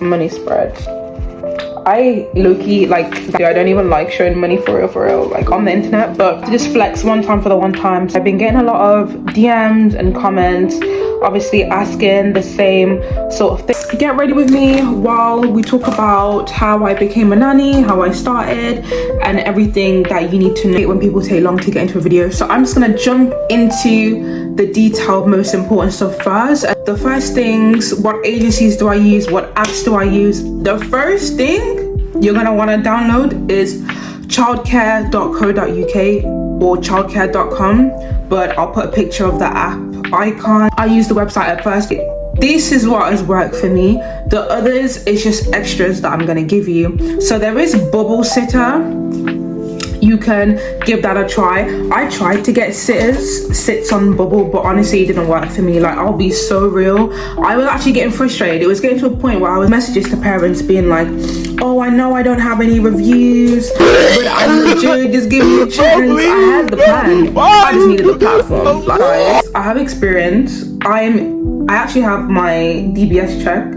money spread. I low-key, like, I don't even like showing money for real, like on the internet, but to just flex one time for the one time. So I've been getting a lot of DMs and comments, obviously asking the same sort of thing. Get ready with me while we talk about how I became a nanny, how I started, and everything that you need to know when people take long to get into a video. So I'm just gonna jump into the detailed, most important stuff first. The first things, what agencies do I use? What apps do I use? The first thing you're gonna wanna download is childcare.co.uk or childcare.com, but I'll put a picture of the app icon. I used the website at first. This is what has worked for me. The others is just extras that I'm gonna give you. So there is Bubble Sitter. You can give that a try. I tried to get sits on Bubble, but honestly it didn't work for me. Like, I'll be so real, I was actually getting frustrated. It was getting to a point where I was messages to parents being like, oh, I know I don't have any reviews, but I'm legit, just give me a chance. I had the plan, I just needed the platform. Like, guys, I have experience. I actually have my DBS check.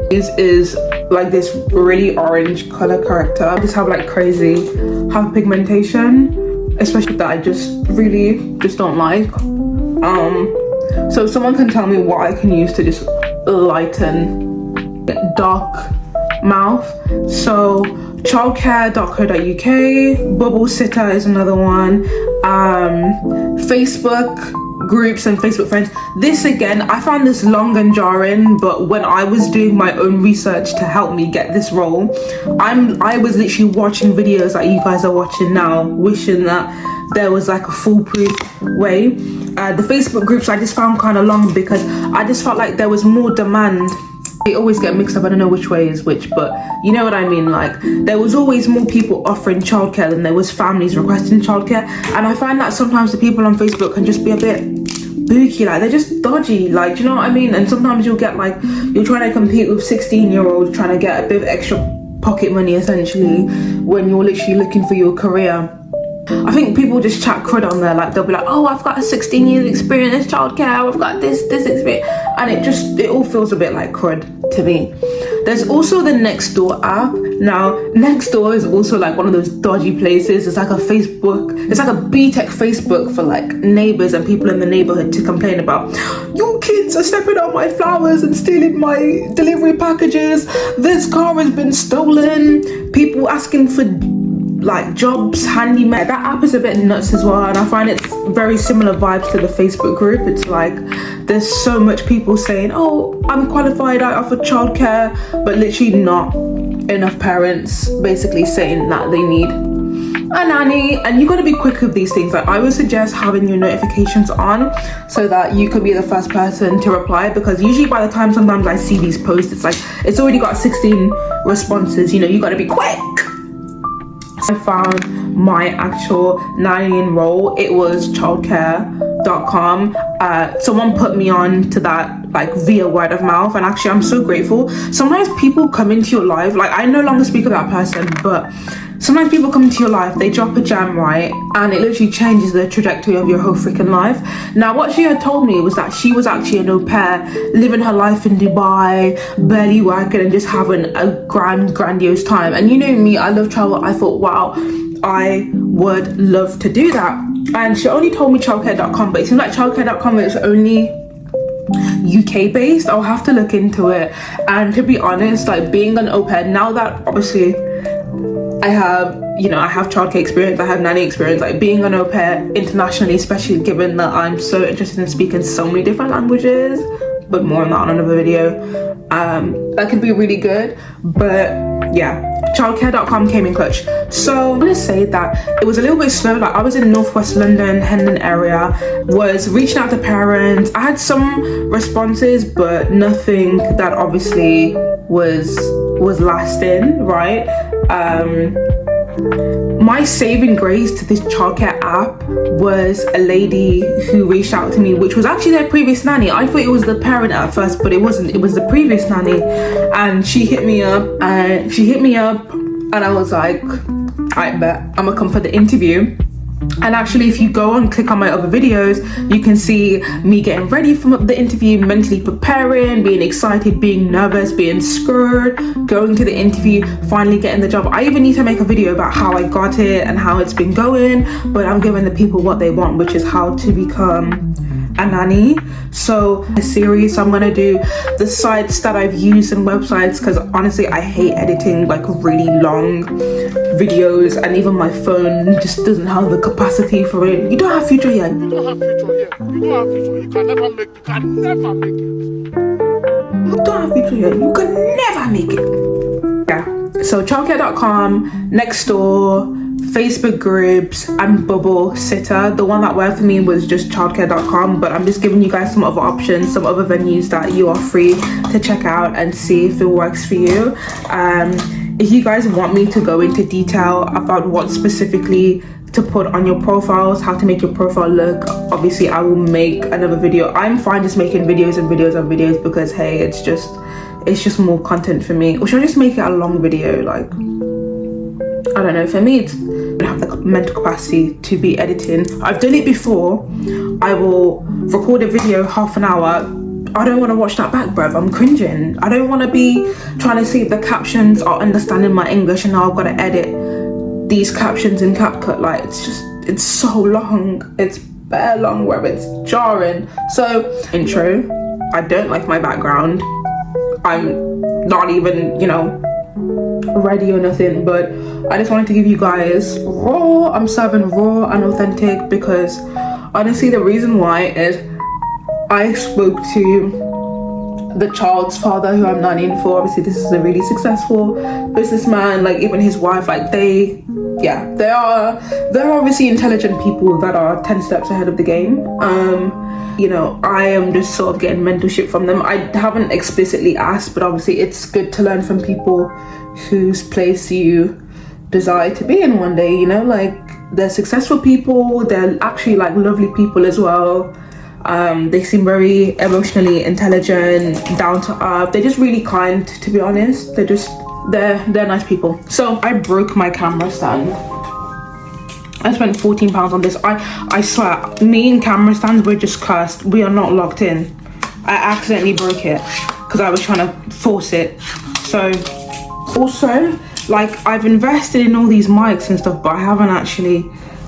Is like this really orange color character. I just have like crazy hyperpigmentation, especially that I just don't like. So if someone can tell me what I can use to just lighten dark mouth. So childcare.co.uk, Bubble Sitter is another one, Facebook groups and Facebook friends. This again, I found this long and jarring, but when I was doing my own research to help me get this role, I was literally watching videos like you guys are watching now, wishing that there was like a foolproof way. The Facebook groups I just found kind of long because I just felt like there was more demand. They always get mixed up, I don't know which way is which, but you know what I mean. Like, there was always more people offering childcare than there was families requesting childcare, and I find that sometimes the people on Facebook can just be a bit booky, like they're just dodgy, like, do you know what I mean? And sometimes you'll get like, you're trying to compete with 16-year-olds trying to get a bit of extra pocket money essentially when you're literally looking for your career. I think people just chat crud on there, like they'll be like, oh, I've got a 16 years experience in childcare, I've got this experience, and it all feels a bit like crud to me. There's also the Nextdoor app. Now, Nextdoor is also like one of those dodgy places. It's like a Facebook, it's like a B-Tech Facebook for like neighbors and people in the neighborhood to complain about, you kids are stepping on my flowers and stealing my delivery packages, this car has been stolen, people asking for like jobs, handyman. That app is a bit nuts as well, and I find it's very similar vibes to the Facebook group. It's like there's so much people saying, oh, I'm qualified, I offer childcare, but literally not enough parents basically saying that they need a nanny. And you got to be quick with these things. Like, I would suggest having your notifications on so that you could be the first person to reply, because usually by the time sometimes I see these posts, it's like it's already got 16 responses. You know, you got to be quick. I found my actual nannying role. It was childcare.com. Someone put me on to that like via word of mouth, and actually I'm so grateful. Sometimes people come into your life, like I no longer speak of that person, but sometimes people come into your life, they drop a gem, right, and it literally changes the trajectory of your whole freaking life. Now, what she had told me was that she was actually an au pair, living her life in Dubai, barely working and just having a grandiose time. And you know me, I love travel. I thought, wow, I would love to do that. And she only told me childcare.com, but it seems like childcare.com is only UK based. I'll have to look into it. And to be honest, like being an au pair, now that obviously I have childcare experience, I have nanny experience, like being an au pair internationally, especially given that I'm so interested in speaking so many different languages, but more on that on another video, that could be really good. But yeah, childcare.com came in clutch. So I'm gonna say that it was a little bit slow. Like, I was in northwest London, Hendon area, was reaching out to parents. I had some responses, but nothing that obviously was lasting, right? My saving grace to this childcare app was a lady who reached out to me, which was actually their previous nanny. I thought it was the parent at first, but it wasn't. It was the previous nanny, and she hit me up, and I was like, I bet I'm gonna come for the interview. And actually, if you go and click on my other videos, you can see me getting ready for the interview, mentally preparing, being excited, being nervous, being scared, going to the interview, finally getting the job. I even need to make a video about how I got it and how it's been going, but I'm giving the people what they want, which is how to become a nanny. So a series, I'm gonna do the sites that I've used and websites, because honestly I hate editing like really long videos, and even my phone just doesn't have the capacity for it. You don't have future yet. You don't have future yet. You don't have future. You can never make it. You can never make it. You don't have future yet. You can never make it. Yeah. So childcare.com, Nextdoor, Facebook groups, and Bubble Sitter. The one that worked for me was just childcare.com, but I'm just giving you guys some other options, some other venues that you are free to check out and see if it works for you. If you guys want me to go into detail about what specifically to put on your profiles, how to make your profile look, obviously I will make another video. I'm fine just making videos and videos and videos because hey, it's just more content for me. Or should I just make it a long video? Like, I don't know, for me it's, I don't have the mental capacity to be editing. I've done it before. I will record a video half an hour. I don't want to watch that back, bruv. I'm cringing. I don't want to be trying to see if the captions are understanding my English and now I've got to edit these captions in CapCut. Like, it's so long. It's bare long where it's jarring. So, intro, I don't like my background. I'm not even, you know, ready or nothing, but I just wanted to give you guys raw. I'm serving raw and authentic because honestly the reason why is I spoke to the child's father who I'm nannying for. Obviously this is a really successful businessman, like even his wife, like they're obviously intelligent people that are 10 steps ahead of the game. You know, I am just sort of getting mentorship from them. I haven't explicitly asked, but obviously it's good to learn from people whose place you desire to be in one day, you know, like they're successful people, they're actually like lovely people as well. They seem very emotionally intelligent, down to earth. They're just really kind, to be honest. They're nice people. So I broke my camera stand. I spent £14 on this. I swear, me and camera stands, we're just cursed. We are not locked in. I accidentally broke it because I was trying to force it. So also, like, I've invested in all these mics and stuff, but I haven't actually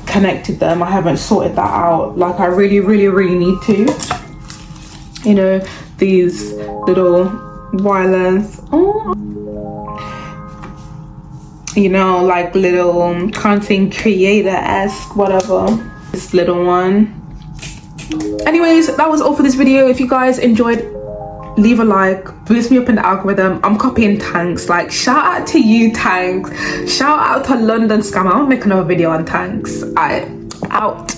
connected them. I haven't sorted that out. Like, I really need to. You know, these little wireless, you know, like little content creator-esque, whatever. This little one. Anyways, that was all for this video. If you guys enjoyed, leave a like, boost me up in the algorithm. I'm copying Tanks. Like, shout out to you, Tanks. Shout out to London Scam. I'll make another video on Tanks. Out.